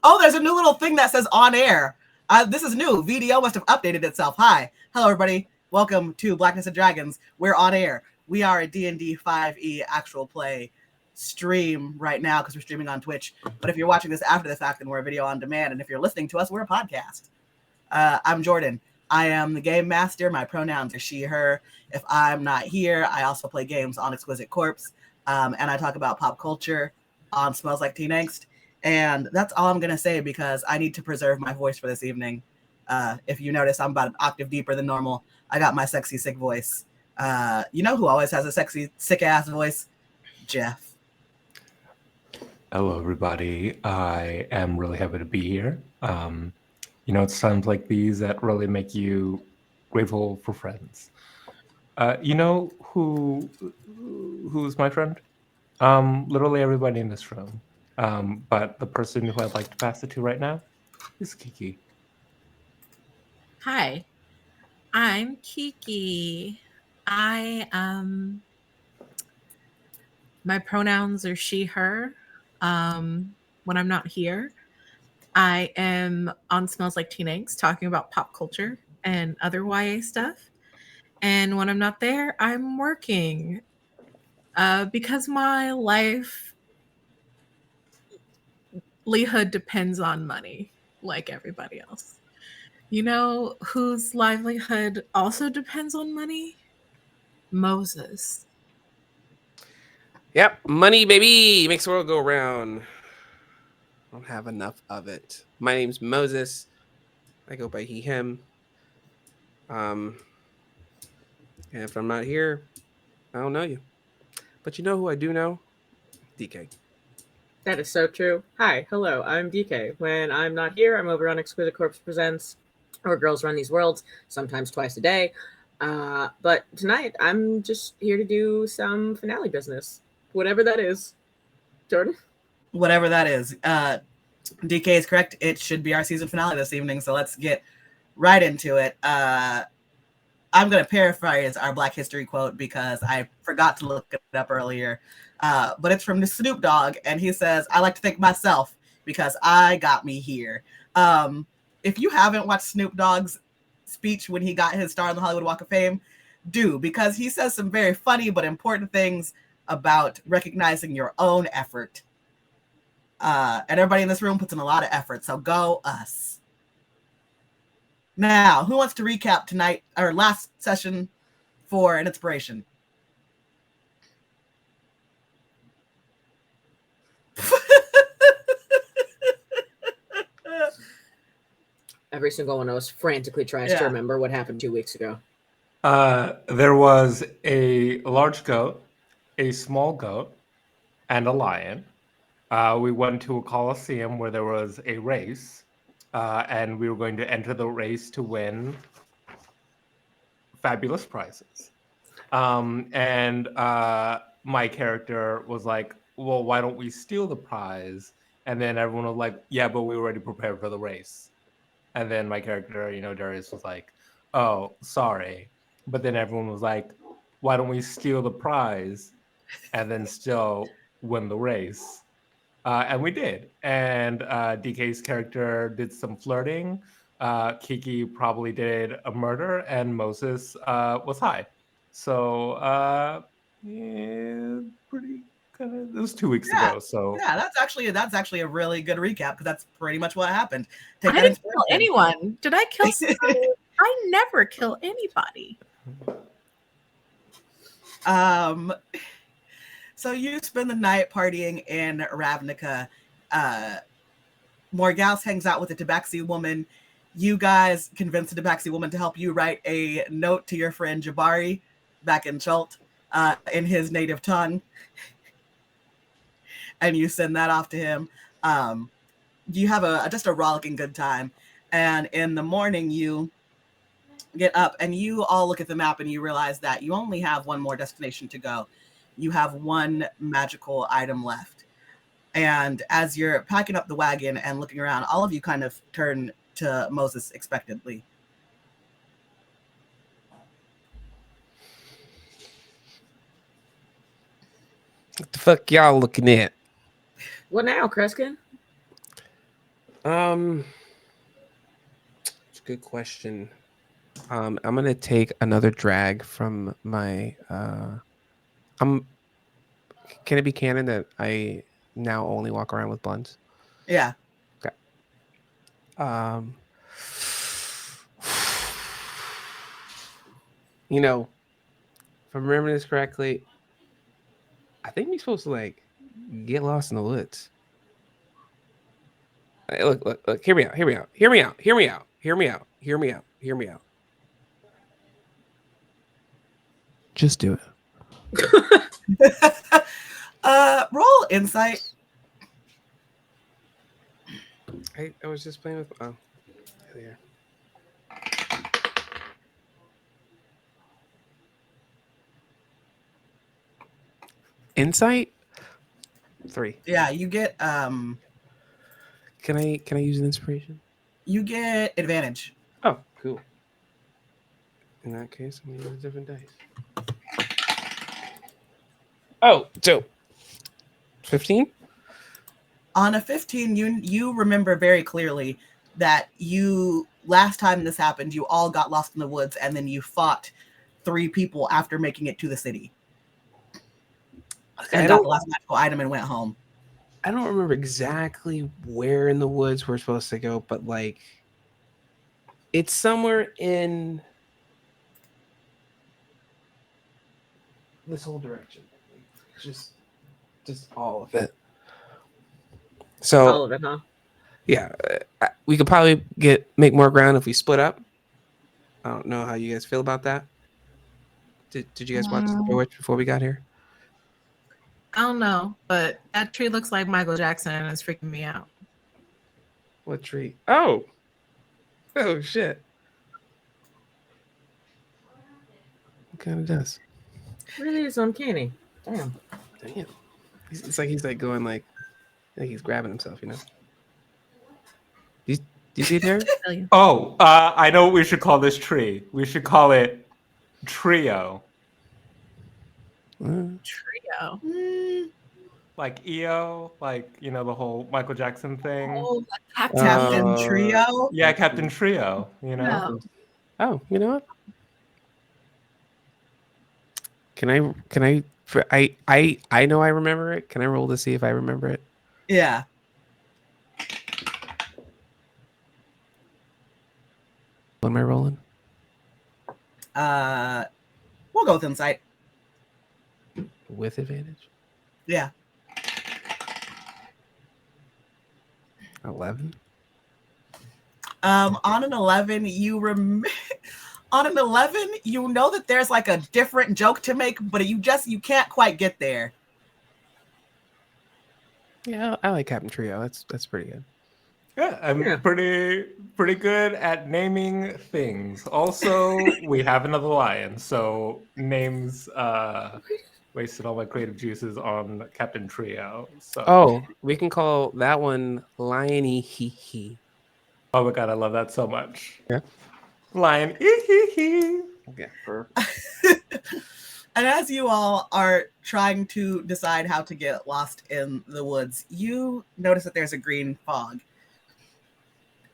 Oh, there's a new little thing that says on air. This is new. VDO must have updated itself. Hi. Hello, everybody. Welcome to Blackness and Dragons. We're on air. We are a D&D 5e actual play stream right now because we're streaming on Twitch. But if you're watching this after the fact, then we're a video on demand. And if you're listening to us, we're a podcast. I'm Jordan. I am the game master. My pronouns are she, her. If I'm not here, I also play games on Exquisite Corpse. And I talk about pop culture on Smells Like Teen Angst. And that's all I'm going to say because I need to preserve my voice for this evening. If you notice, I'm about an octave deeper than normal. I got my sexy, sick voice. You know who always has a sexy, sick-ass voice? Jeff. Hello, everybody. I am really happy to be here. It's times like these that really make you grateful for friends. You know who's my friend? Literally everybody in this room. But the person who I'd like to pass it to right now is Kiki. Hi, I'm Kiki. My pronouns are she, her. When I'm not here, I am on Smells Like Teen Angst talking about pop culture and other YA stuff. And when I'm not there, I'm working because my livelihood depends on money, like everybody else. You know whose livelihood also depends on money? Moses. Yep, money, baby, makes the world go round. I don't have enough of it. My name's Moses. I go by he, him. And if I'm not here, I don't know you. But you know who I do know? DK. That is so true. Hi, hello, I'm DK. When I'm not here, I'm over on Exquisite Corpse Presents, or Girls Run These Worlds, sometimes twice a day. But tonight, I'm just here to do some finale business. Whatever that is. Jordan? Whatever that is. DK is correct. It should be our season finale this evening, so let's get right into it. I'm going to paraphrase our Black History quote because I forgot to look it up earlier. But it's from Snoop Dogg, and he says, "I like to thank myself because I got me here." If you haven't watched Snoop Dogg's speech when he got his star on the Hollywood Walk of Fame, do, because he says some very funny but important things about recognizing your own effort. And everybody in this room puts in a lot of effort, so go us. Now, who wants to recap tonight, our last session for an inspiration? Every single one of us frantically tries to remember what happened 2 weeks ago. There was a large goat, a small goat, and a lion. We went to a coliseum where there was a race, and we were going to enter the race to win fabulous prizes. And my character was like, well, why don't we steal the prize? And then everyone was like, yeah, but we already prepared for the race. And then my character, Darius was like, oh, sorry. But then everyone was like, why don't we steal the prize and then still win the race? And we did. And DK's character did some flirting. Kiki probably did a murder, and Moses was high. So pretty kind of. It was 2 weeks ago. So yeah, that's actually a really good recap because that's pretty much what happened. I didn't kill anyone. Did I kill somebody? I never kill anybody. So you spend the night partying in Ravnica. Morgause hangs out with the Tabaxi woman. You guys convince the Tabaxi woman to help you write a note to your friend Jabari back in Chult in his native tongue. And you send that off to him. You have just a rollicking good time. And in the morning, you get up and you all look at the map and you realize that you only have one more destination to go. You have one magical item left. And as you're packing up the wagon and looking around, all of you kind of turn to Moses expectantly. What the fuck y'all looking at? What now, Kreskin? It's a good question. I'm gonna take another drag from my. I'm. Can it be canon that I now only walk around with buns? Yeah. Okay. You know, if I'm remembering this correctly, I think we're supposed to like get lost in the woods. Hey, look. Hear me out. Hear me out. Hear me out. Hear me out. Hear me out. Hear me out. Hear me out. Just do it. Roll insight. I was just playing with. Oh, there. Insight 3. Yeah, you get Can I use an inspiration? advantage. Oh, cool. In that case, I'm gonna use a different dice. Oh, so 15? On a 15, you remember very clearly that last time this happened, you all got lost in the woods and then you fought 3 people after making it to the city. And got the last magical item and went home. I don't remember exactly where in the woods we're supposed to go, but like it's somewhere in this whole direction. Just all of it. So All of it, huh? yeah, we could probably make more ground if we split up. I don't know how you guys feel about that. Did you guys watch The Witch before we got here? I don't know, but that tree looks like Michael Jackson and it's freaking me out. What tree? Oh shit! It kind of does. Really is uncanny. Damn. It's like he's like going like he's grabbing himself, you know. Do you see it there? Oh, I know what we should call this tree. We should call it Trio. Trio. Like EO, like, you know, the whole Michael Jackson thing. Oh, Captain Trio? Yeah, Captain Trio, you know? No. Oh, you know what? Can I know I remember it. Can I roll to see if I remember it? Yeah. What am I rolling? We'll go with insight. With advantage? Yeah. 11. On an 11, on an 11, you know that there's like a different joke to make, but you can't quite get there. Yeah, I like Captain Trio. That's pretty good. Yeah, I'm pretty good at naming things. Also, we have another lion, so names wasted all my creative juices on Captain Trio. So Oh, we can call that one Liony Hee Hee. oh my god, I love that so much. Yeah. Lion hee. Okay. And as you all are trying to decide how to get lost in the woods, you notice that there's a green fog.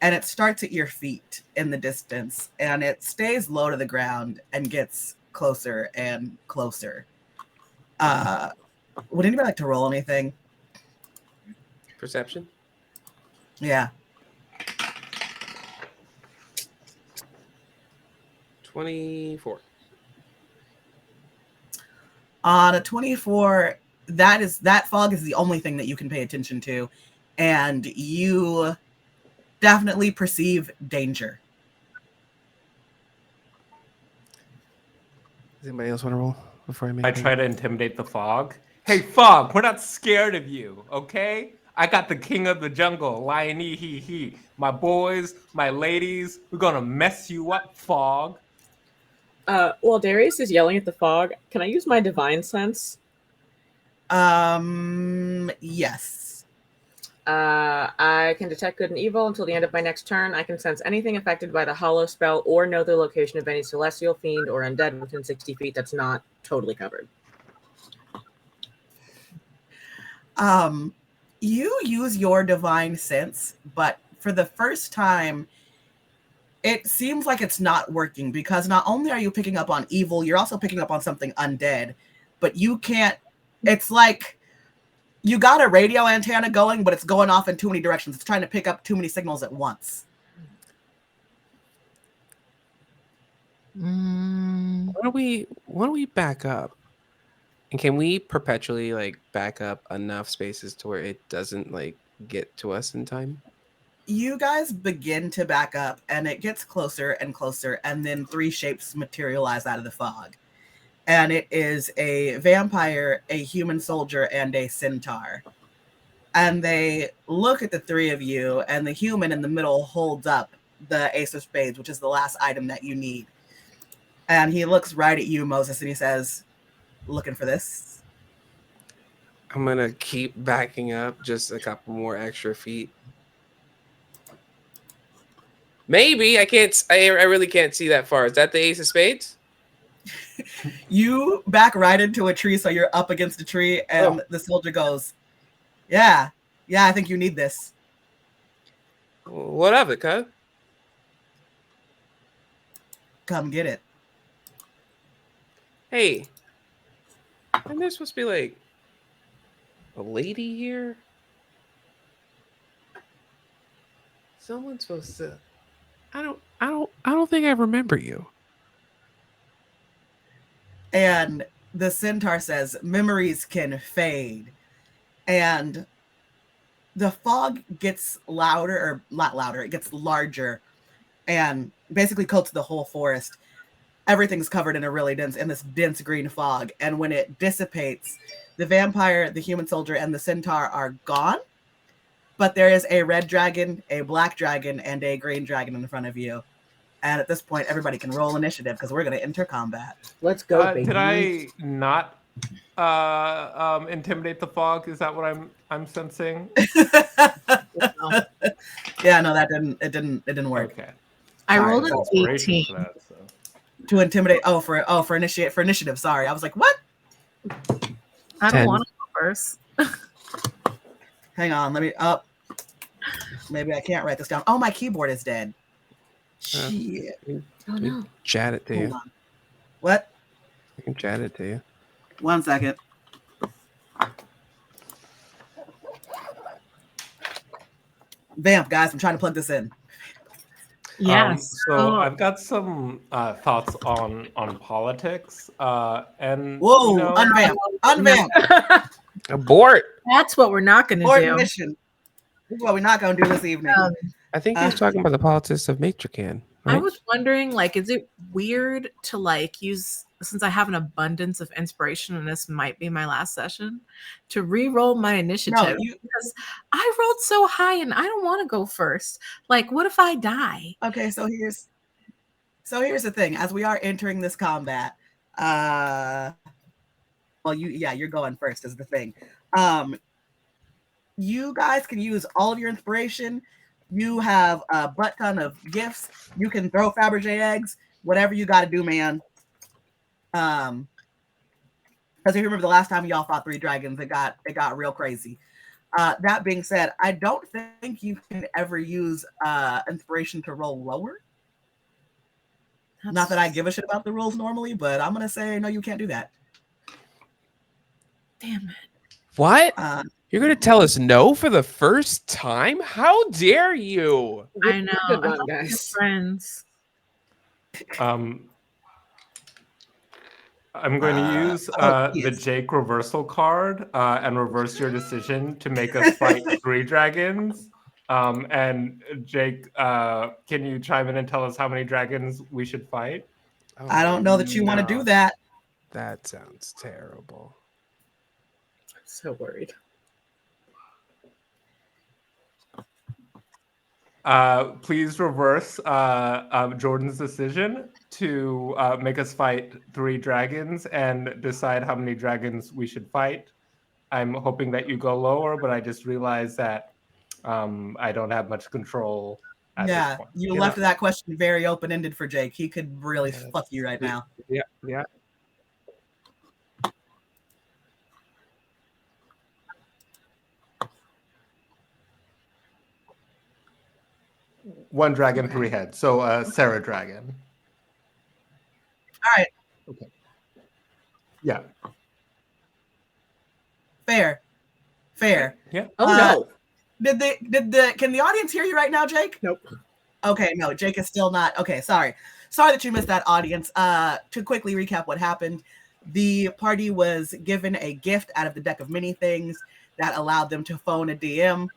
And it starts at your feet in the distance, and it stays low to the ground and gets closer and closer. Would anybody like to roll anything? Perception? Yeah. 24. On a 24, that fog is the only thing that you can pay attention to, and you definitely perceive danger. Does anybody else want to roll before I make? I try to intimidate the fog. Hey, fog, we're not scared of you, okay? I got the king of the jungle, Lion hee. My boys, my ladies, we're gonna mess you up, fog. While Darius is yelling at the fog, can I use my divine sense? Yes. I can detect good and evil until the end of my next turn. I can sense anything affected by the hollow spell or know the location of any celestial, fiend, or undead within 60 feet that's not totally covered. You use your divine sense, but for the first time, it seems like it's not working, because not only are you picking up on evil, you're also picking up on something undead, but you can't. It's like you got a radio antenna going, but it's going off in too many directions. It's trying to pick up too many signals at once. Why don't we back up? And can we perpetually like back up enough spaces to where it doesn't like get to us in time? You guys begin to back up, and it gets closer and closer, and then 3 shapes materialize out of the fog. And it is a vampire, a human soldier, and a centaur. And they look at the 3 of you, and the human in the middle holds up the Ace of Spades, which is the last item that you need. And he looks right at you, Moses, and he says, "Looking for this?" I'm gonna keep backing up just a couple more extra feet. Maybe I can't. I really can't see that far. Is that the Ace of Spades? You back right into a tree, so you're up against a tree, and the soldier goes, yeah, I think you need this. What of it, cuz? Come get it. Hey, isn't there supposed to be like a lady here? Someone's supposed to. I don't think I remember you. And the centaur says, memories can fade. And the fog gets louder, or not louder, it gets larger, and basically coats the whole forest. Everything's covered in this dense green fog. And when it dissipates, the vampire, the human soldier, and the centaur are gone. But there is a red dragon, a black dragon, and a green dragon in front of you. And at this point, everybody can roll initiative, because we're going to enter combat. Let's go, baby. Did I not intimidate the fog? Is that what I'm sensing? Yeah, no, it didn't work. Okay. I rolled an Inspiration 18. for that, so. To intimidate. For initiative. Sorry, I was like, what? I 10. don't want to go first. Hang on, let me up. Maybe I can't write this down. Oh, my keyboard is dead. Shit. Oh no. Chat it to Hold you. on. What? I can chat it to you. 1 second. Vamp, guys, I'm trying to plug this in. Yes. So I've got some thoughts on politics. And Whoa, you know, unvamp. Abort. That's what we're not going to Abort do. mission. This is what we're not going to do this evening. I think he was talking about the politics of Matrican. I Right? was wondering, like, is it weird to like use, since I have an abundance of inspiration and this might be my last session, to re-roll my initiative? Because I rolled so high and I don't want to go first. Like, what if I die? Okay, so here's the thing. As we are entering this combat, you're going first is the thing. You guys can use all of your inspiration. You have a butt ton of gifts. You can throw Fabergé eggs, whatever you got to do, man. Because if you remember the last time y'all fought 3 dragons, it got real crazy. That being said, I don't think you can ever use inspiration to roll lower. Not that I give a shit about the rules normally, but I'm gonna say no, you can't do that. Damn it. What? You're going to tell us no for the first time? How dare you? I know. Good I one, thought we were guys. friends. I'm going to use the Jake reversal card and reverse your decision to make us fight 3 dragons. And Jake, can you chime in and tell us how many dragons we should fight? Oh, I don't know that you want to do that. That sounds terrible. I'm so worried. Please reverse Jordan's decision to make us fight 3 dragons and decide how many dragons we should fight. I'm hoping that you go lower, but I just realized that I don't have much control at this point. You left that question very open-ended for Jake. He could really fuck you right now. Yeah. One dragon, Okay. 3 heads. So Sarah dragon. All right. Okay. Yeah. Fair. Yeah. Oh no. Can the audience hear you right now, Jake? Nope. Okay, no, Jake is still not. Okay, sorry that you missed that, audience. To quickly recap what happened, the party was given a gift out of the deck of many things that allowed them to phone a DM.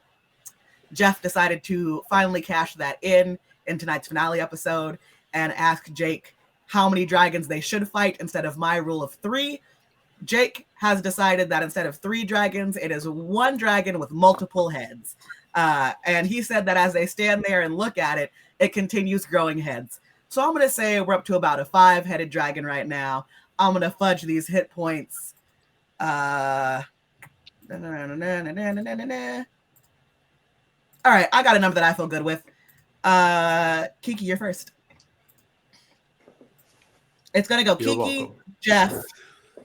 Jeff decided to finally cash that in tonight's finale episode and ask Jake how many dragons they should fight instead of my rule of 3. Jake has decided that instead of 3 dragons, it is 1 dragon with multiple heads. And he said that as they stand there and look at it, it continues growing heads. So I'm going to say we're up to about a 5-headed dragon right now. I'm going to fudge these hit points. All right, I got a number that I feel good with. Kiki, you're first. It's going to go You're Kiki, welcome. Jeff,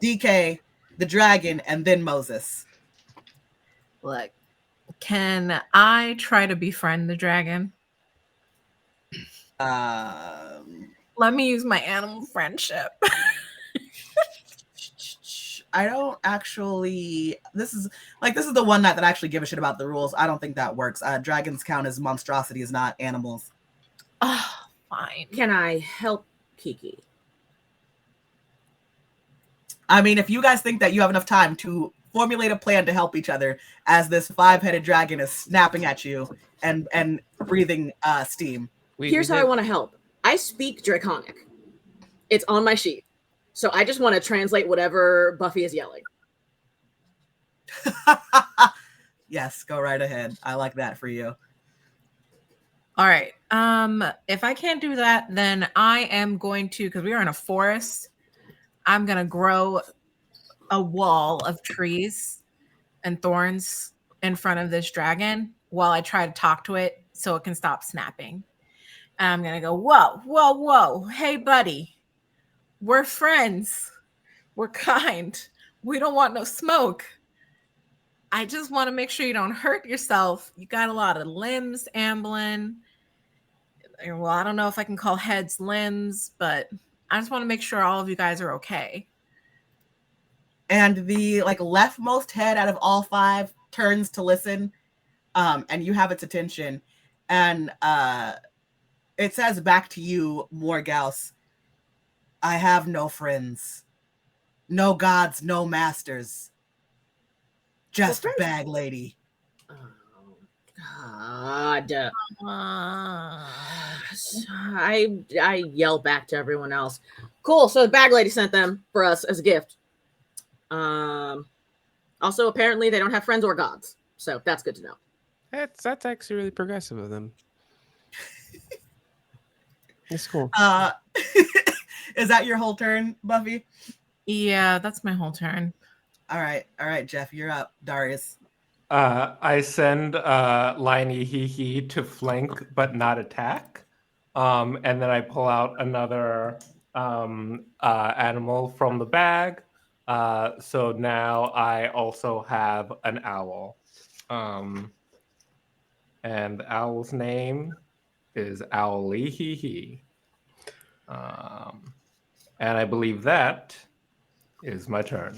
DK, the dragon, and then Moses. Look, can I try to befriend the dragon? Let me use my animal friendship. I don't actually. This is the one night that I actually give a shit about the rules. I don't think that works. Dragons count as monstrosities, not animals. Oh, fine. Can I help Kiki? I mean, if you guys think that you have enough time to formulate a plan to help each other as this 5-headed dragon is snapping at you and breathing steam. Here's how I want to help. I speak Draconic. It's on my sheet. So I just want to translate whatever Buffy is yelling. Yes, go right ahead. I like that for you. All right. If I can't do that, then I am going to, because we are in a forest, I'm going to grow a wall of trees and thorns in front of this dragon while I try to talk to it so it can stop snapping. And I'm going to go, whoa. Hey, buddy. We're friends. We're kind. We don't want no smoke. I just want to make sure you don't hurt yourself. You got a lot of limbs ambling. Well, I don't know if I can call heads limbs, but I just want to make sure all of you guys are okay. And the leftmost head out of all 5 turns to listen, and you have its attention, and it says back to you, Morgause, I have no friends, no gods, no masters, just Well, bag lady. Oh, God. I yell back to everyone else. Cool. So the bag lady sent them for us as a gift. Also, apparently they don't have friends or gods. So that's good to know. That's actually really progressive of them. It's cool. Is that your whole turn, Buffy? Yeah, that's my whole turn. All right, Jeff, you're up. Darius. I send Liney Hee to flank but not attack. And then I pull out another animal from the bag. So now I also have an owl. And the owl's name is Owly Hee Hee. And I believe that is my turn.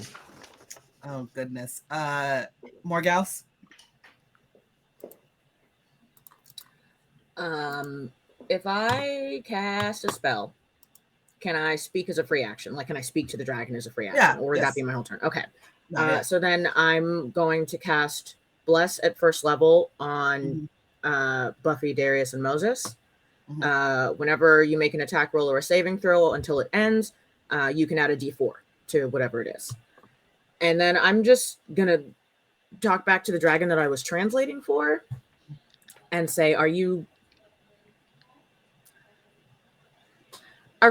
Oh, goodness. Morgause? If I cast a spell, can I speak as a free action? Like, can I speak to the dragon as a free action? Yeah, Or would yes. that be my whole turn? Okay. Yeah. So then I'm going to cast Bless at first level on Buffy, Darius, and Moses. Whenever you make an attack roll or a saving throw until it ends, you can add a d4 to whatever it is. And then I'm just going to talk back to the dragon that I was translating for and say, Are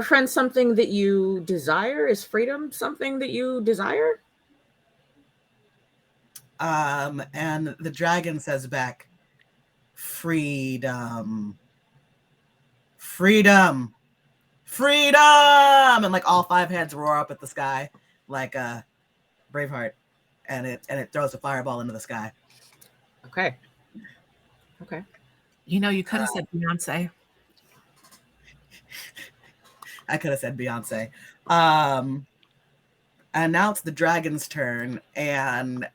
friends something that you desire? Is freedom something that you desire? And the dragon says back, freedom. And all 5 heads roar up at the sky like Braveheart, and it throws a fireball into the sky. Okay. You could have said Beyonce. I could have said Beyonce. And now it's the dragon's turn, and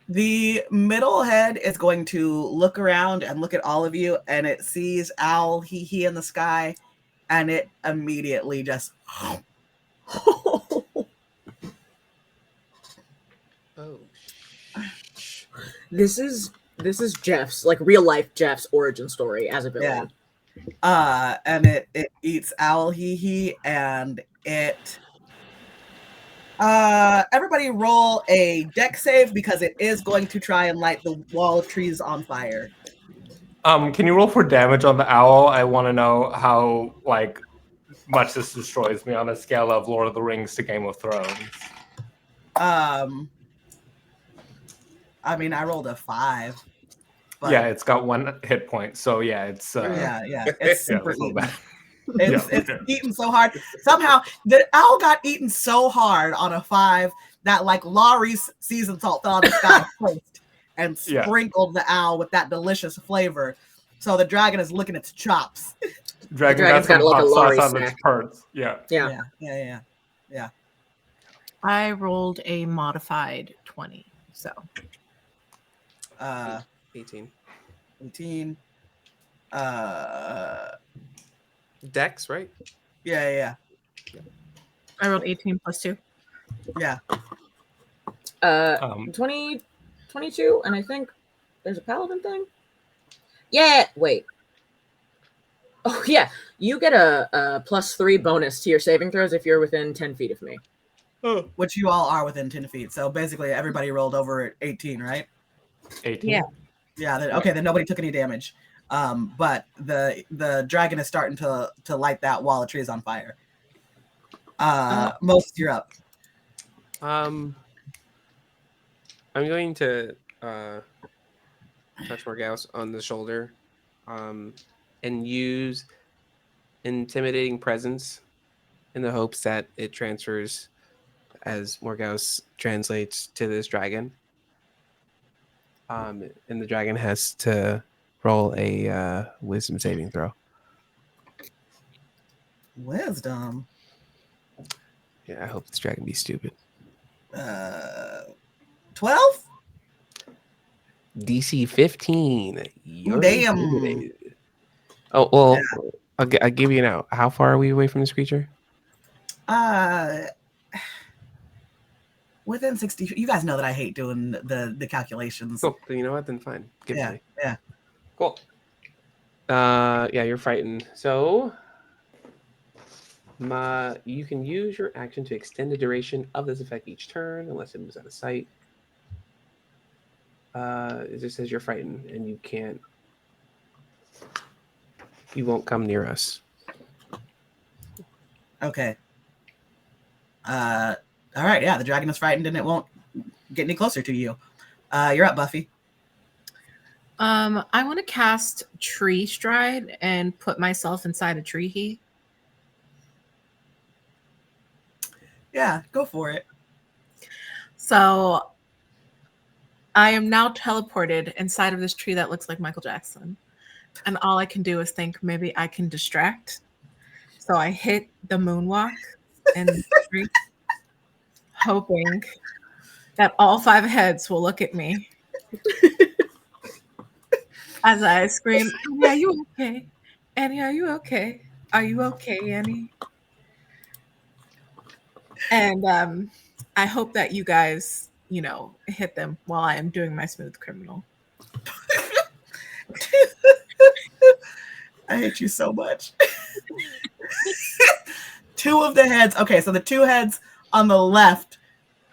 the middle head is going to look around and look at all of you, and it sees owl he in the sky, and it immediately just This is Jeff's, like, real life Jeff's origin story as a villain. And it eats owl and it everybody roll a deck save because it is going to try and light the wall of trees on fire. Can you roll for damage on the owl? I want to know how much this destroys me on a scale of Lord of the Rings to Game of Thrones. I mean, I rolled a 5. But yeah, it's got 1 hit point, so yeah, it's it's super so eaten. bad. It's eaten so hard. Somehow the owl got eaten so hard on a 5 that Laurie's seasoned salt fell out of the sky first and sprinkled the owl with that delicious flavor. So the dragon is licking its chops. Dragon's got like a Laurie sauce on its parts. Yeah. I rolled a modified 20, so 18. Dex, right? Yeah. I rolled 18 plus 2. Yeah. 20, 22, and I think there's a paladin thing. Yeah, wait. Oh, yeah. You get a +3 bonus to your saving throws if you're within 10 feet of me. Oh. Which you all are within 10 feet. So basically everybody rolled over at 18, right? 18. Yeah. Okay, then nobody took any damage. But the dragon is starting to light that wall of trees on fire. Most, you're up. I'm going to touch Morgause on the shoulder, and use intimidating presence in the hopes that it transfers as Morgause translates to this dragon. And the dragon has to roll a wisdom saving throw. Wisdom? Yeah, I hope this dragon be stupid. 12? DC 15. You're Damn. intimidated. Oh, well, yeah. I'll give you an out. How far are we away from this creature? Within 60. You guys know that I hate doing the calculations. Cool. Then you know what? Then fine. Give it to me. Yeah. Cool. Yeah, you're frightened. So, you can use your action to extend the duration of this effect each turn, unless it moves out of sight. It just says you're frightened, and you can't. You won't come near us. Okay. All right. Yeah, the dragon is frightened, and it won't get any closer to you. You're up, Buffy. I want to cast Tree Stride and put myself inside a tree heap. Yeah, go for it. So I am now teleported inside of this tree that looks like Michael Jackson. And all I can do is think maybe I can distract. So I hit the moonwalk in the tree, hoping that all 5 heads will look at me as I scream, "Annie, are you okay? Annie, are you okay? Are you okay, Annie?" And I hope that you guys, hit them while I am doing my smooth criminal. I hate you so much. 2 of the heads. Okay, so the 2 heads on the left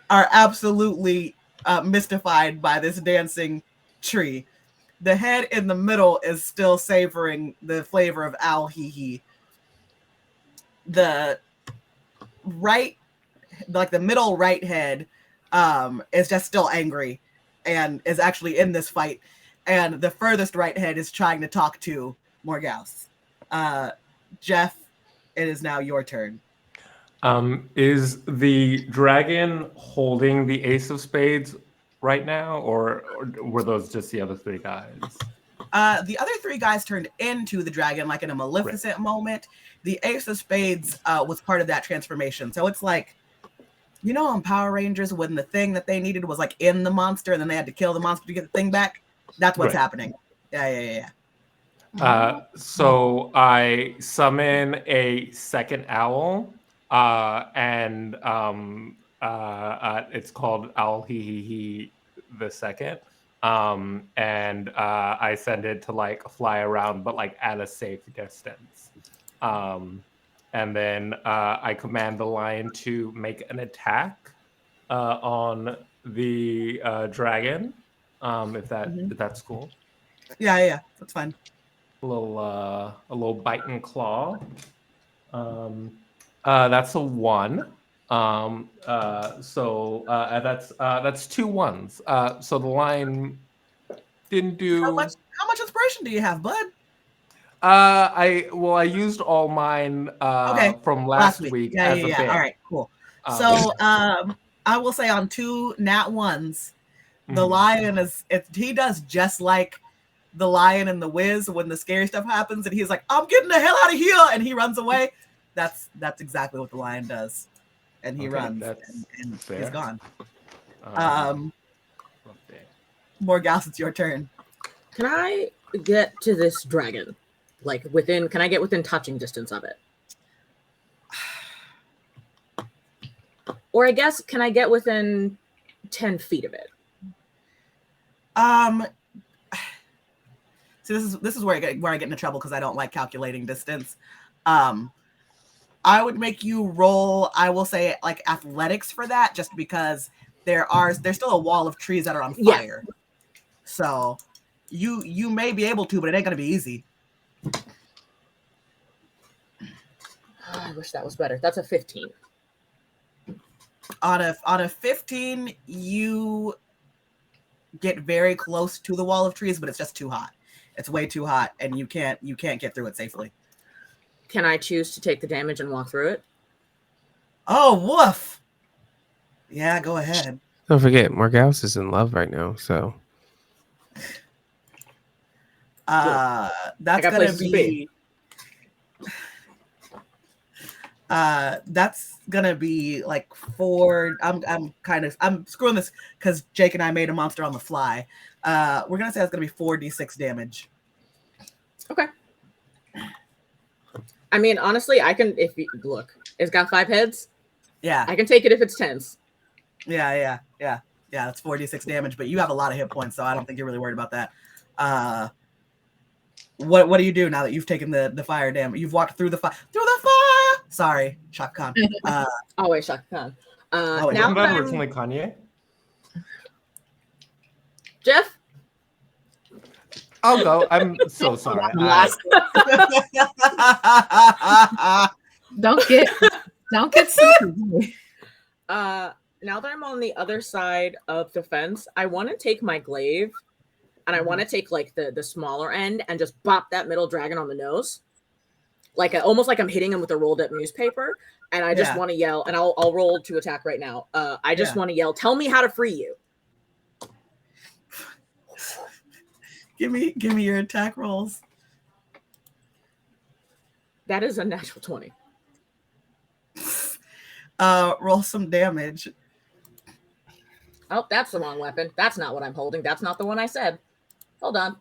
are absolutely mystified by this dancing tree. The head in the middle is still savoring the flavor of owl hee. The right, the middle right head, is just still angry and is actually in this fight. And the furthest right head is trying to talk to Morgause. Jeff, it is now your turn. Is the dragon holding the ace of spades right now, or were those just the other three guys? The other three guys turned into the dragon like in a Maleficent moment. The ace of spades was part of that transformation. So it's like, you know, on Power Rangers when the thing that they needed was like in the monster and then they had to kill the monster to get the thing back? That's what's happening. Yeah. So I summon a second owl, and it's called Owl He the second. And I send it to like fly around, but like at a safe distance. And then I command the lion to make an attack on the dragon, if that's cool. Yeah, that's fine. A little bite and claw. That's a 1. So that's 2 1s. So the lion didn't do. How much inspiration do you have, bud? I used all mine from last week as a bit. All right, cool. So I will say on 2 nat 1s, the lion he does just like the lion and the Wiz when the scary stuff happens and he's like, I'm getting the hell out of here, and he runs away. That's exactly what the lion does. And he runs and he's gone. Morgause, it's your turn. Can I get to this dragon? Like can I get within touching distance of it? Or I guess, can I get within 10 feet of it? So this is where I get into trouble because I don't like calculating distance. I would make you roll, I will say, like athletics for that, just because there's still a wall of trees that are on fire. Yeah. So you may be able to, but it ain't gonna be easy. I wish that was better. That's a 15. On a 15, you get very close to the wall of trees, but it's just too hot. It's way too hot, and you can't get through it safely. Can I choose to take the damage and walk through it? Oh, woof! Yeah, go ahead. Don't forget, Morgause is in love right now, so. That's gonna be. That's gonna be like 4. I'm screwing this because Jake and I made a monster on the fly. We're gonna say that's gonna be 4d6 damage. Okay. I mean, honestly, I can. If you look, it's got 5 heads. Yeah, I can take it if it's 10s. Yeah. That's 4d6 damage, but you have a lot of hit points, so I don't think you're really worried about that. What do you do now that you've taken the fire damage? You've walked through the fire. Sorry, Shaka Khan. Always Shaka Khan. Now wasn't that originally Kanye? Jeff? I'll go. I'm so sorry. Don't get stupid. Now that I'm on the other side of the fence, I want to take my glaive and I want to take like the smaller end and just bop that middle dragon on the nose. Almost like I'm hitting him with a rolled up newspaper. And I just want to yell, and I'll roll to attack right now. I just want to yell, tell me how to free you. Give me your attack rolls. That is a natural 20. Roll some damage. Oh, that's the wrong weapon. That's not what I'm holding. That's not the one I said. Hold on.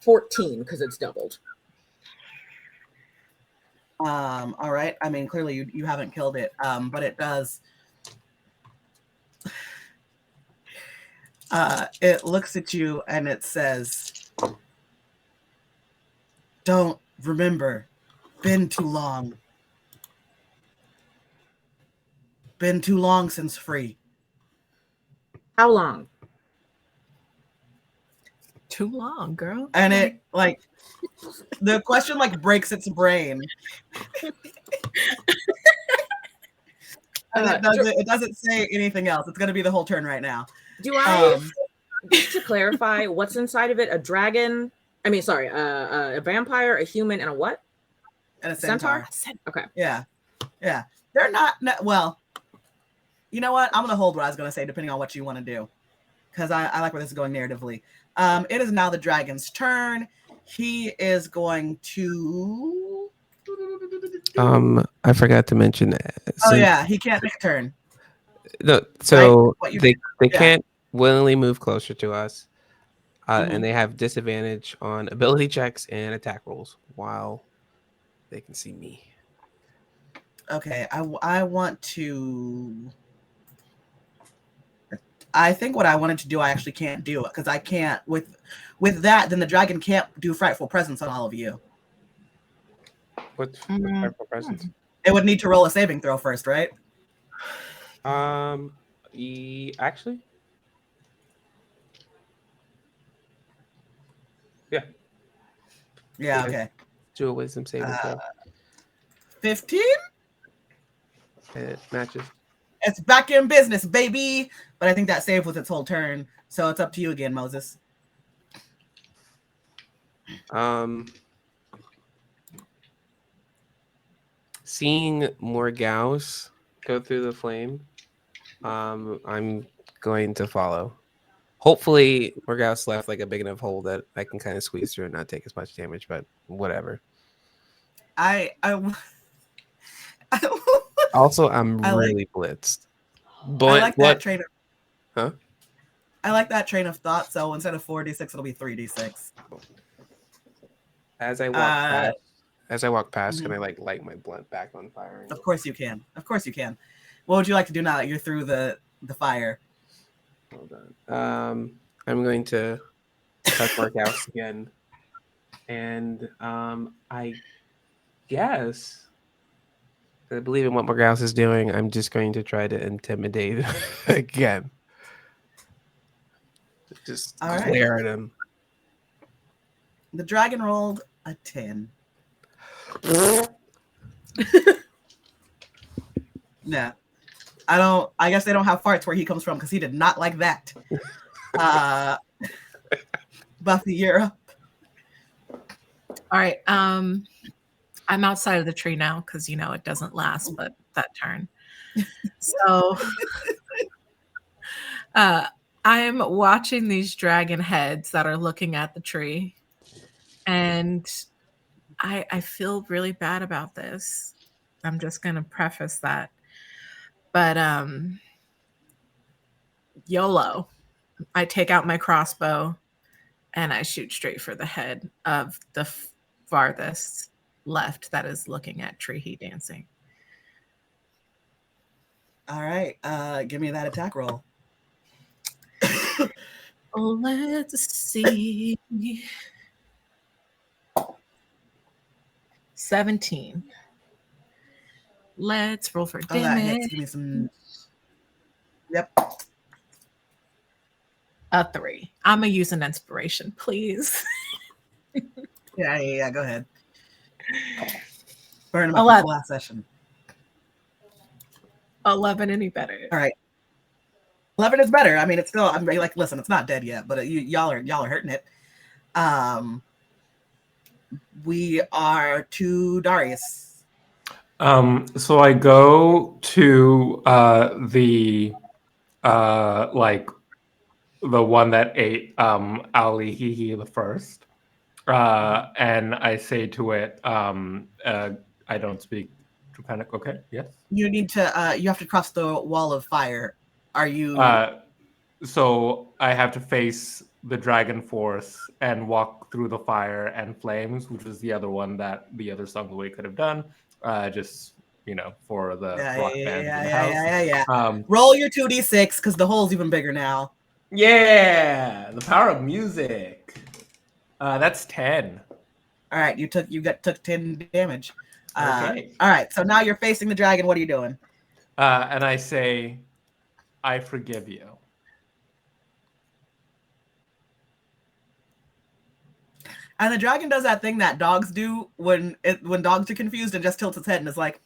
14 because it's doubled. All right. I mean, clearly you haven't killed it, but it does. It looks at you and it says, "Don't remember. Been too long. Been too long since free." How long? Too long, girl. And it the question breaks its brain. And it doesn't say anything else. It's going to be the whole turn right now. Do I, just to clarify, what's inside of it? A dragon? I mean, sorry, a vampire, a human, and a what? and a centaur. Okay. Yeah. They're not well. You know what? I'm gonna hold what I was gonna say, depending on what you want to do, because I like where this is going narratively. It is now the dragon's turn. He is going to. I forgot to mention. Oh yeah, he can't take a turn. No, so Right? they can't willingly move closer to us, Mhm. and they have disadvantage on ability checks and attack rolls while they can see me. Okay, I want to. I think what I wanted to do, I actually can't do it because I can't with that. Then the dragon can't do frightful presence on all of you. What's frightful presence? It would need to roll a saving throw first, right? Actually, yeah. Yeah. Okay. Do a wisdom saving throw. 15. It matches. It's back in business, baby. But I think that saved with its whole turn, so it's up to you again, Moses. Seeing Morgause go through the flame, I'm going to follow. Hopefully, Morgause left like a big enough hole that I can kind of squeeze through and not take as much damage, but whatever. Also, I'm really blitzed. But I like that train of. Huh? I like that train of thought. So instead of 4d6, it'll be 3d6. As I walk past, can I like light my blunt back on fire? Of course you can. Of course you can. What would you like to do now that you're through the fire? Hold on. I'm going to touch Morgause again, and I guess. I believe in what Morgause is doing. I'm just going to try to intimidate again. Just glare at him. The dragon rolled a 10. Nah. I guess they don't have farts where he comes from because he did not like that. Buffy, you're up. All right. I'm outside of the tree now because it doesn't last but that turn. So I'm watching these dragon heads that are looking at the tree, and I feel really bad about this. I'm just gonna preface that. But YOLO. I take out my crossbow and I shoot straight for the head of the farthest left that is looking at Tree dancing. All right. Give me that attack roll. Let's see. 17. Let's roll for damage. That hits. Give me some. Yep. A 3. I'm gonna use an inspiration, please. Yeah. Go ahead. Burn him up the last session. 11. Any better? All right. 11 is better. I mean, it's still. I'm like, listen, it's not dead yet, but y'all are hurting it. We are to Darius. So I go to the one that ate Ali Hihi the first, and I say to it, I don't speak Draconic. Okay, yes. You need to. You have to cross the wall of fire. Are you? So I have to face the dragon force and walk through the fire and flames, which was the other one that the other Songway could have done. Just for the rock band in the house. Yeah. Roll your 2d6 because the hole's even bigger now. Yeah, the power of music. That's 10. All right, you took 10 damage. Okay. All right, so now you're facing the dragon. What are you doing? And I say, I forgive you. And the dragon does that thing that dogs do when dogs are confused and just tilts its head and is like.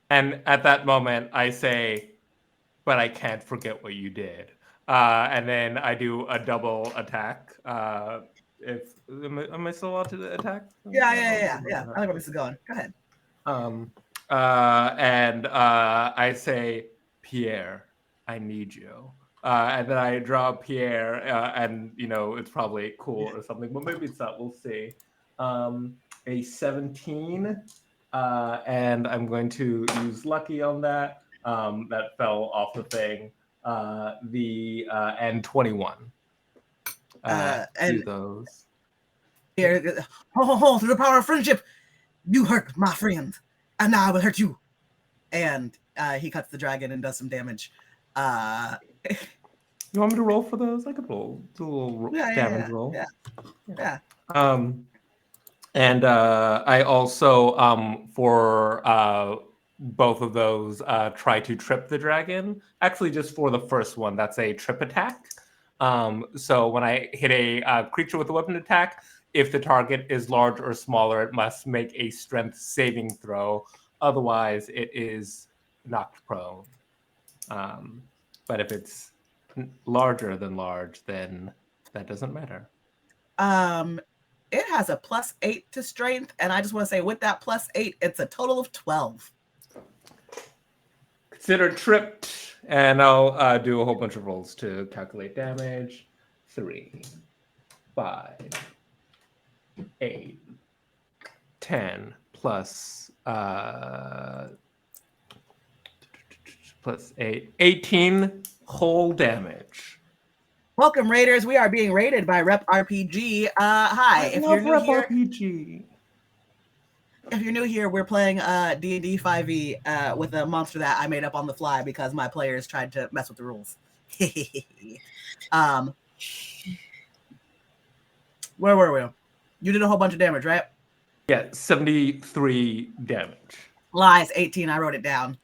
And at that moment, I say, but I can't forget what you did. And then I do a double attack. am I still allowed to attack? Yeah. I like where this is going. Go ahead. And I say, Pierre, I need you. And then I draw Pierre, and it's probably cool or something, but maybe it's not. We'll see. A 17, and I'm going to use lucky on that. That fell off the thing. And 21. And those. here, through the power of friendship, you hurt my friend, and now I will hurt you. And he cuts the dragon and does some damage. You want me to roll for those? I could roll. Do a little damage roll. Yeah. And I also, for both of those, try to trip the dragon. Actually, just for the first one, that's a trip attack. So when I hit a creature with a weapon attack, if the target is large or smaller, it must make a strength saving throw. Otherwise, it is knocked prone. But if it's larger than large, then that doesn't matter. It has a +8 to strength, and I just want to say with that +8, it's a total of 12. Consider tripped, and I'll do a whole bunch of rolls to calculate damage. 3, 5, 8, 10 plus 8, 18 whole damage. Welcome, Raiders. We are being raided by Rep RPG. Hi, if you're new here, RPG. If you're new here, we're playing D&D 5e with a monster that I made up on the fly because my players tried to mess with the rules. Where were we? You did a whole bunch of damage, right? Yeah, 73 damage. Lies, 18. I wrote it down.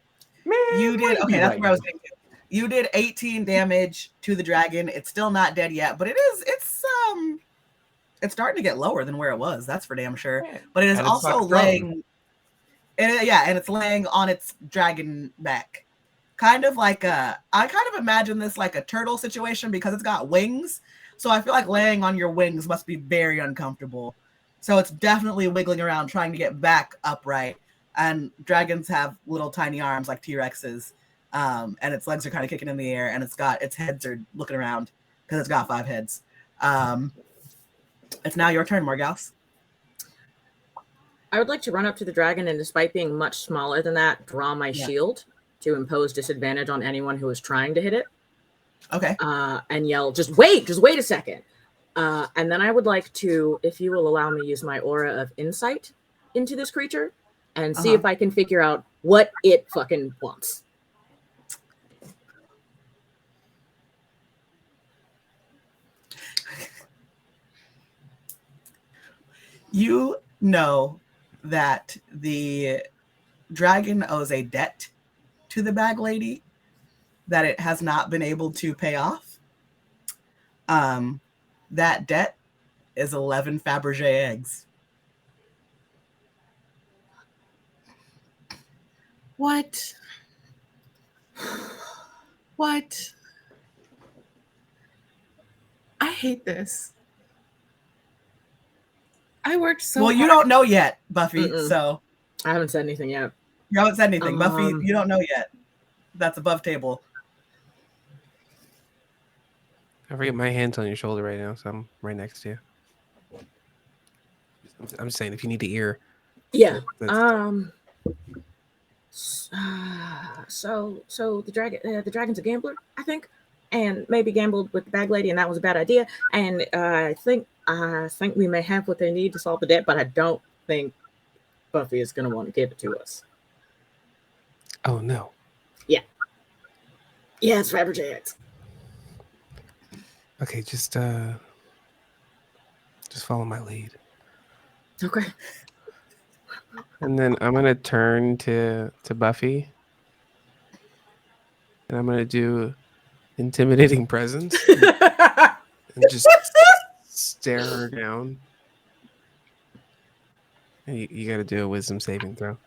Man, you did. Okay, that's where I was thinking. thinking. You did 18 damage to the dragon. It's still not dead yet, but it's starting to get lower than where it was. That's for damn sure. But it is also laying. And it's laying on its dragon back. Kind of like I kind of imagine this like a turtle situation because it's got wings. So I feel like laying on your wings must be very uncomfortable. So it's definitely wiggling around trying to get back upright. And dragons have little tiny arms like T-Rexes. And its legs are kind of kicking in the air, and its heads are looking around because it's got 5 heads. It's now your turn, Morgause. I would like to run up to the dragon and, despite being much smaller than that, draw my shield to impose disadvantage on anyone who is trying to hit it. Okay. And yell, just wait a second. And then I would like to, if you will allow me, use my aura of insight into this creature and see if I can figure out what it fucking wants. You know that the dragon owes a debt to the bag lady that it has not been able to pay off. That debt is 11 Fabergé eggs. What? What? I hate this. I worked so hard. You don't know yet, Buffy. So I haven't said anything yet. You haven't said anything. Buffy, you don't know yet. That's above table. I forget my hand's on your shoulder right now, so I'm right next to you. I'm just saying, if you need to ear. Yeah. So the dragon's a gambler, I think, and maybe gambled with the bag lady, and that was a bad idea. And I think we may have what they need to solve the debt, but I don't think Buffy is going to want to give it to us. Oh no. Yeah, it's Fabergé eggs. Okay, just follow my lead. Okay. And then I'm gonna turn to Buffy, and I'm gonna do intimidating presence, and just stare her down. And you got to do a wisdom saving throw.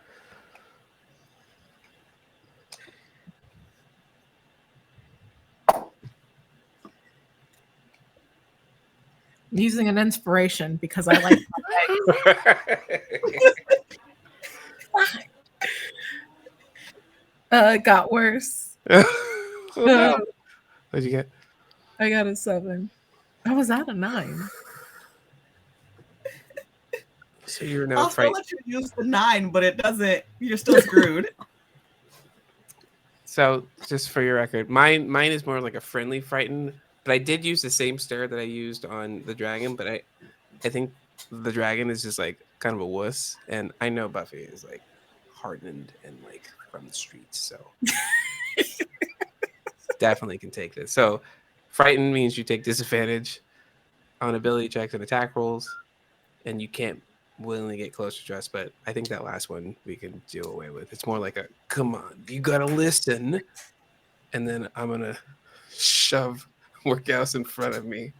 using an inspiration because I like it got worse. Oh, no. What'd you get? I got a 7. I was at a 9. So you're now I'll still frightened. let you use the 9, but it doesn't. You're still screwed. So just for your record, mine is more like a friendly frightened. But I did use the same stare that I used on the dragon. But I think the dragon is just like kind of a wuss, and I know Buffy is like hardened and like from the streets, so definitely can take this. So frightened means you take disadvantage on ability checks and attack rolls, and you can't willingly get closer to us. But I think that last one we can do away with. It's more like a come on, you gotta listen, and then I'm gonna shove Workhouse in front of me.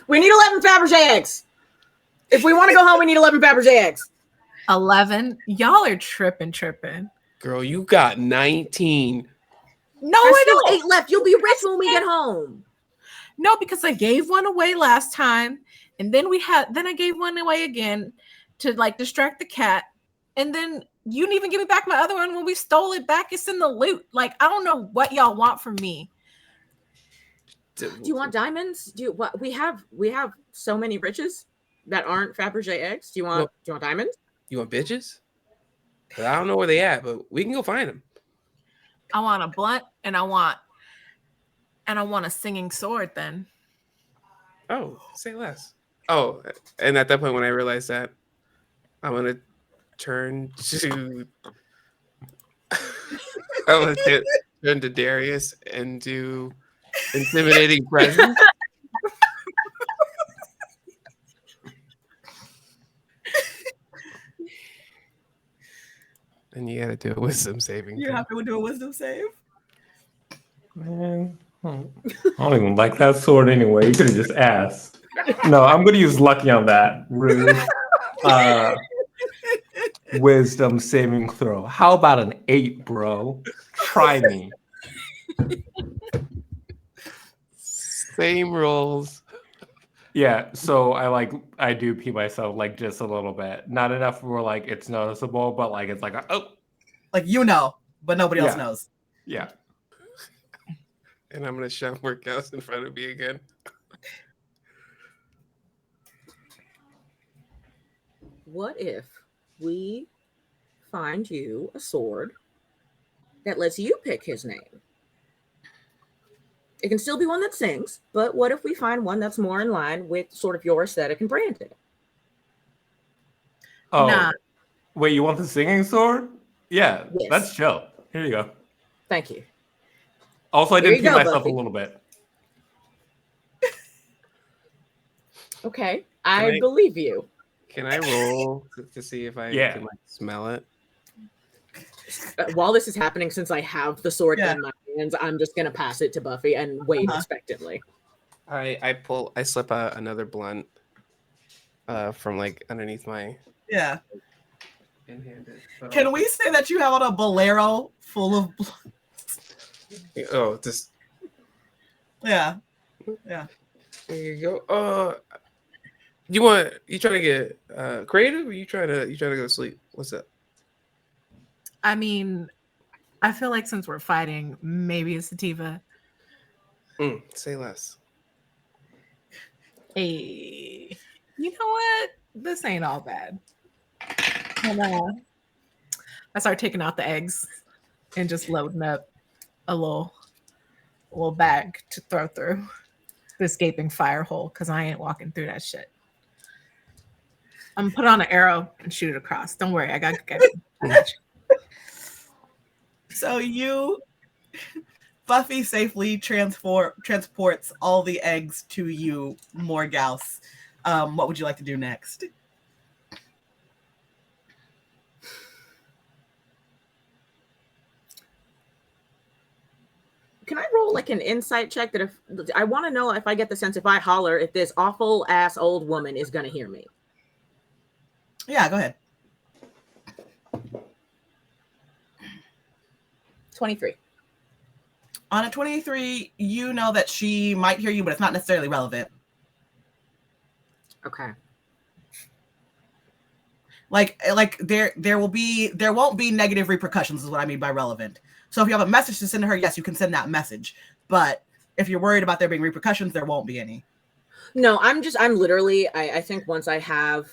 We need 11 Fabergé eggs. If we want to go home, we need 11 Fabergé eggs. 11? Y'all are tripping. Girl, you got 19. No, There's I still don't. 8 left. You'll be rich when we get home. No, because I gave one away last time, and then I gave one away again to like distract the cat, and then you didn't even give me back my other one when we stole it back. It's in the loot. Like, I don't know what y'all want from me. Do you want diamonds? Do you what we have so many riches that aren't Fabergé eggs. Do you want diamonds? You want bitches? 'Cause I don't know where they at, but we can go find them. I want a blunt, and I want a singing sword then. Oh, say less. Oh, and at that point when I realized that, I'm gonna turn to turn to Darius and do intimidating presence. And you gotta do a wisdom saving. You have to do a wisdom save. Man, I don't even like that sword anyway. You could have just asked. No, I'm going to use lucky on that. Rude. Wisdom saving throw. How about an 8, bro? Try me. Same rolls. Yeah, so I do pee myself like just a little bit. Not enough where like it's noticeable, but like it's like Like but nobody else knows. Yeah. And I'm gonna shove Workhouse in front of me again. What if we find you a sword that lets you pick his name? It can still be one that sings, but what if we find one that's more in line with sort of your aesthetic and branding? Oh, Nah. Wait, you want the singing sword? Yeah, Yes. that's chill. Here you go. Thank you. Also, I Here did you pee go, myself Buffy. a little bit. Okay, I believe you. Can I roll to see if I can like smell it? While this is happening, since I have the sword in my hands, I'm just gonna pass it to Buffy and wait expectantly. I slip another blunt from like underneath my in-handed. Can we say that you have on a bolero full of just yeah. There you go. You trying to get creative, or you trying to go to sleep? What's up? I mean, I feel like since we're fighting, maybe a sativa. Say less. Hey, you know what? This ain't all bad. And I start taking out the eggs and just loading up a little bag to throw through this gaping fire hole because I ain't walking through that shit. I'm gonna put on an arrow and shoot it across. Don't worry, I got you. So Buffy safely transports all the eggs to you, Morgause. What would you like to do next? Can I roll like an insight check that if I want to know if I get the sense if I holler if this awful ass old woman is gonna hear me? Yeah, go ahead. 23. On a 23, you know that she might hear you, but it's not necessarily relevant. Okay. Like there won't be negative repercussions is what I mean by relevant. So if you have a message to send to her, yes, you can send that message. But if you're worried about there being repercussions, there won't be any. No, I'm literally, I think once I have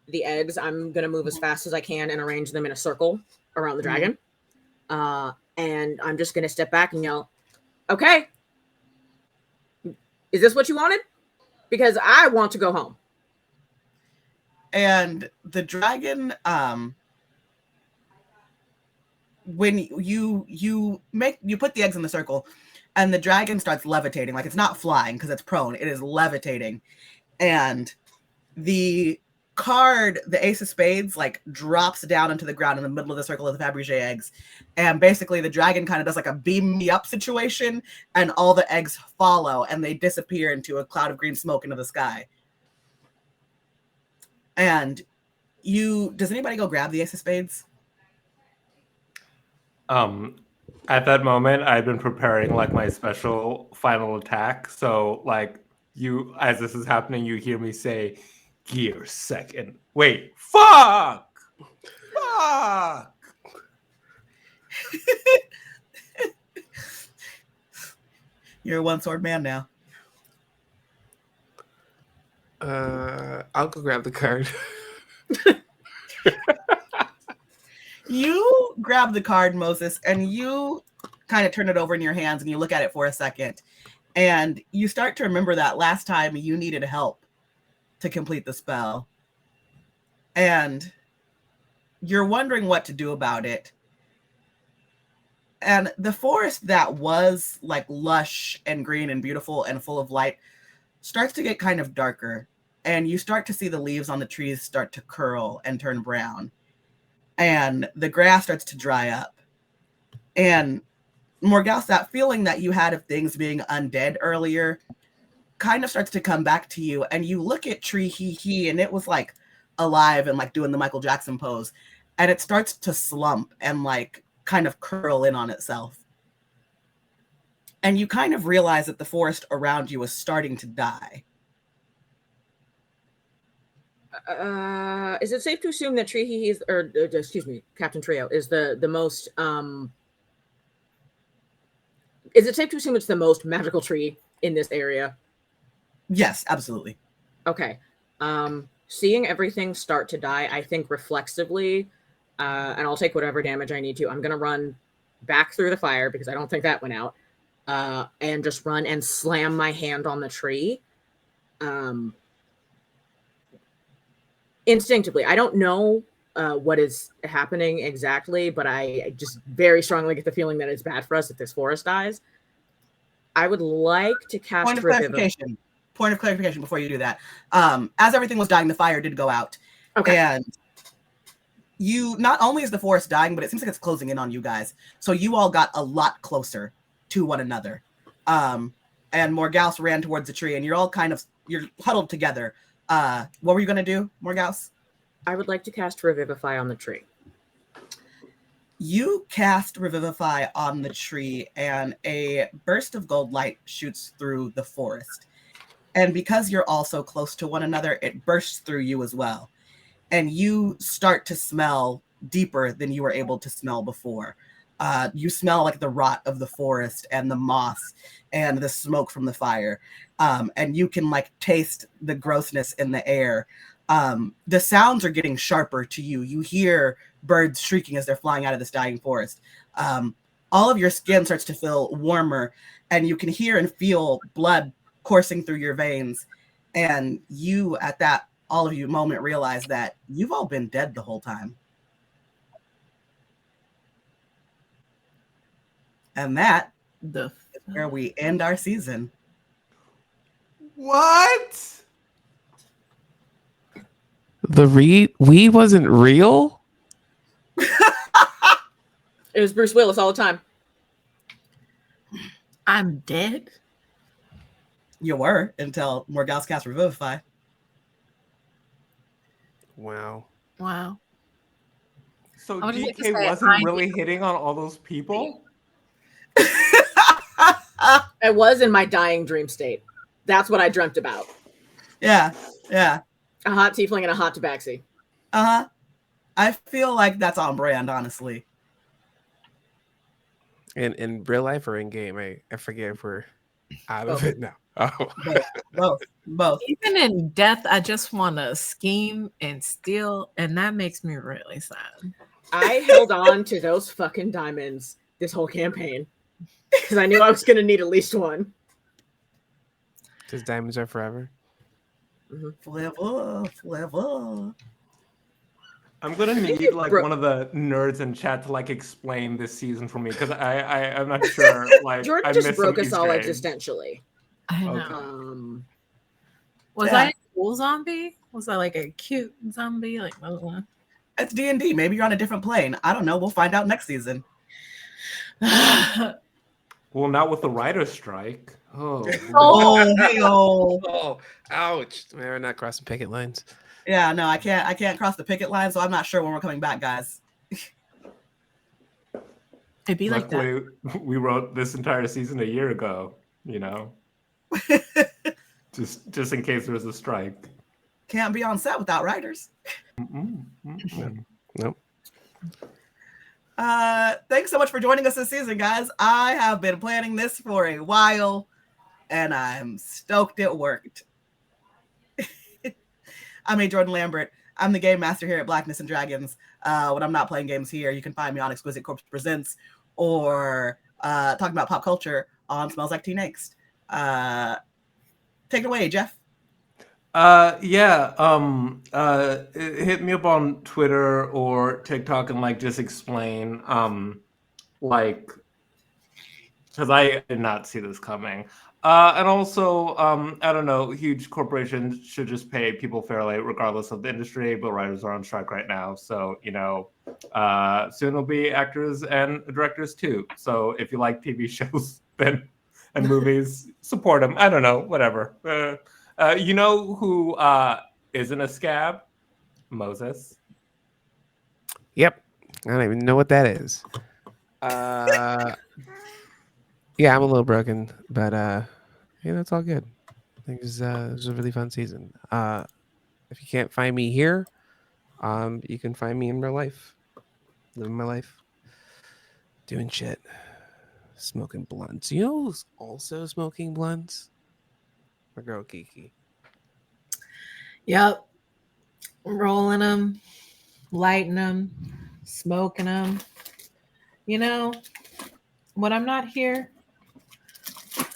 the eggs, I'm going to move as fast as I can and arrange them in a circle around the dragon. And I'm just going to step back and yell, okay, is this what you wanted? Because I want to go home. And the dragon, when you put the eggs in the circle, and the dragon starts levitating, like it's not flying because it's prone, it is levitating, and the card, the ace of spades, like drops down into the ground in the middle of the circle of the Fabergé eggs, and basically the dragon kind of does like a beam me up situation, and all the eggs follow and they disappear into a cloud of green smoke into the sky. And does anybody go grab the ace of spades? At that moment, I've been preparing like my special final attack. So like as this is happening, you hear me say, "Gear second." Wait, fuck! You're a one-sword man now. I'll go grab the card. You grab the card, Moses, and you kind of turn it over in your hands and you look at it for a second. And you start to remember that last time you needed help to complete the spell. And you're wondering what to do about it. And the forest that was like lush and green and beautiful and full of light starts to get kind of darker. And you start to see the leaves on the trees start to curl and turn brown. And the grass starts to dry up. And Morgause, that feeling that you had of things being undead earlier kind of starts to come back to you. And you look at Tree Hee, and it was like alive and like doing the Michael Jackson pose. And it starts to slump and like kind of curl in on itself. And you kind of realize that the forest around you is starting to die. Is it safe to assume that Tree Hee excuse me, Captain Trio is the most is it safe to assume it's the most magical tree in this area? Yes, absolutely. Okay. Seeing everything start to die, I think reflexively, and I'll take whatever damage I need to. I'm gonna run back through the fire because I don't think that went out. And just run and slam my hand on the tree. Instinctively, I don't know what is happening exactly, but I just very strongly get the feeling that it's bad for us if this forest dies. I would like to cast Point of clarification before you do that. As everything was dying, the fire did go out. Okay. And you, not only is the forest dying, but it seems like it's closing in on you guys. So you all got a lot closer to one another. And Morgause ran towards the tree, and you're all you're huddled together. What were you going to do, Morgause? I would like to cast Revivify on the tree. You cast Revivify on the tree, and a burst of gold light shoots through the forest. And because you're also close to one another, it bursts through you as well. And you start to smell deeper than you were able to smell before. You smell like the rot of the forest and the moss and the smoke from the fire. And you can like taste the grossness in the air. The sounds are getting sharper to you. You hear birds shrieking as they're flying out of this dying forest. All of your skin starts to feel warmer, and you can hear and feel blood coursing through your veins. And you, at that, all of you moment, realize that you've all been dead the whole time. And that is where we end our season. What? The we wasn't real? It was Bruce Willis all the time. I'm dead. You were until Morgause cast Revivify. Wow. Wow. So I would just like to DK say wasn't really hitting on all those people? I was in my dying dream state. That's what I dreamt about. Yeah. A hot tiefling and a hot tabaxi. Uh-huh. I feel like that's on brand, honestly. In real life or in game? I forget if we're out of Both. it now. Oh. Both. Even in death, I just want to scheme and steal, and that makes me really sad. I held on to those fucking diamonds this whole campaign because I knew I was going to need at least one. Because diamonds are forever. Forever. I'm gonna need you like bro- one of the nerds in chat to like explain this season for me because I'm not sure. Like Jordan I just missed broke some us all Easter eggs. existentially. I know. Okay. Was Yeah. I a cool zombie? Was I like a cute zombie? Like, what was It's D&D. Maybe you're on a different plane. I don't know. We'll find out next season. I? Well, not with the writer's strike. Oh, Oh, hey-oh. Oh, ouch! We're not crossing picket lines. Yeah, no, I can't cross the picket line, so I'm not sure when we're coming back, guys. It'd be like that. luckily we wrote this entire season a year ago. You know, just in case there was a strike. Can't be on set without writers. Nope. Thanks so much for joining us this season, guys. I have been planning this for a while, and I'm stoked it worked. I'm Jordan Lambert. I'm the game master here at Blackness and Dragons. When I'm not playing games here, you can find me on Exquisite Corpse Presents or talking about pop culture on Smells Like Teen Angst. Take it away, Jeff. Hit me up on Twitter or TikTok and like just explain like because I did not see this coming. And also, I don't know, huge corporations should just pay people fairly regardless of the industry, but writers are on strike right now. So, you know, soon will be actors and directors too. So if you like TV shows and movies, support them. I don't know, whatever. You know who isn't a scab? Moses. Yep. I don't even know what that is. Yeah, I'm a little broken, but it's all good. I think it was a really fun season. If you can't find me here, you can find me in real life, living my life, doing shit, smoking blunts. You know who's also smoking blunts? My girl Kiki. Yep. Rolling them, lighting them, smoking them. You know, when I'm not here,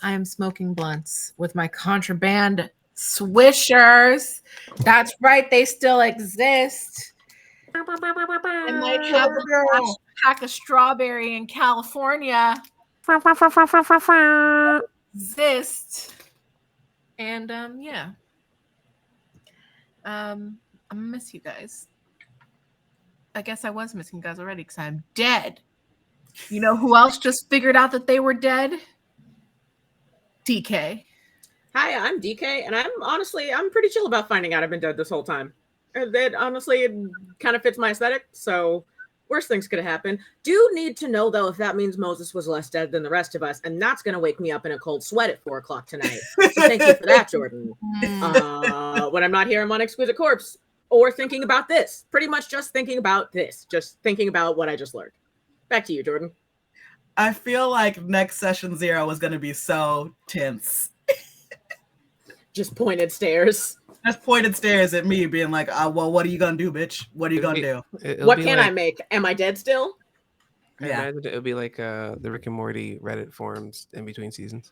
I am smoking blunts with my contraband swishers. That's right, they still exist. I might have a pack of strawberry in California. Exist. And yeah. I'm gonna miss you guys. I guess I was missing you guys already because I'm dead. You know who else just figured out that they were dead? DK. Hi, I'm DK, and I'm pretty chill about finding out I've been dead this whole time. It kind of fits my aesthetic, so worst things could have happened. Do need to know, though, if that means Moses was less dead than the rest of us, and that's going to wake me up in a cold sweat at 4 o'clock tonight. So thank you for that, Jordan. When I'm not here, I'm on Exquisite Corpse, or thinking about this. Pretty much just thinking about this. Just thinking about what I just learned. Back to you, Jordan. I feel like next session 0 is going to be so tense. Just pointed stares. Just pointed stares at me, being like, well, what are you going to do, bitch? What are you going to do? What can I make? Am I dead still? Yeah. Imagine it would be like the Rick and Morty Reddit forums in between seasons.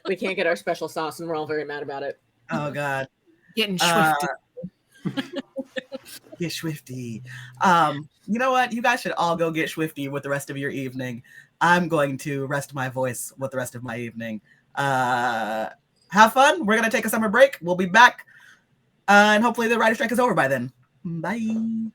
We can't get our special sauce, and we're all very mad about it. Oh, God. Getting swifty. Get swifty. You know what? You guys should all go get swifty with the rest of your evening. I'm going to rest my voice with the rest of my evening. Have fun. We're going to take a summer break. We'll be back. And hopefully the writer's strike is over by then. Bye.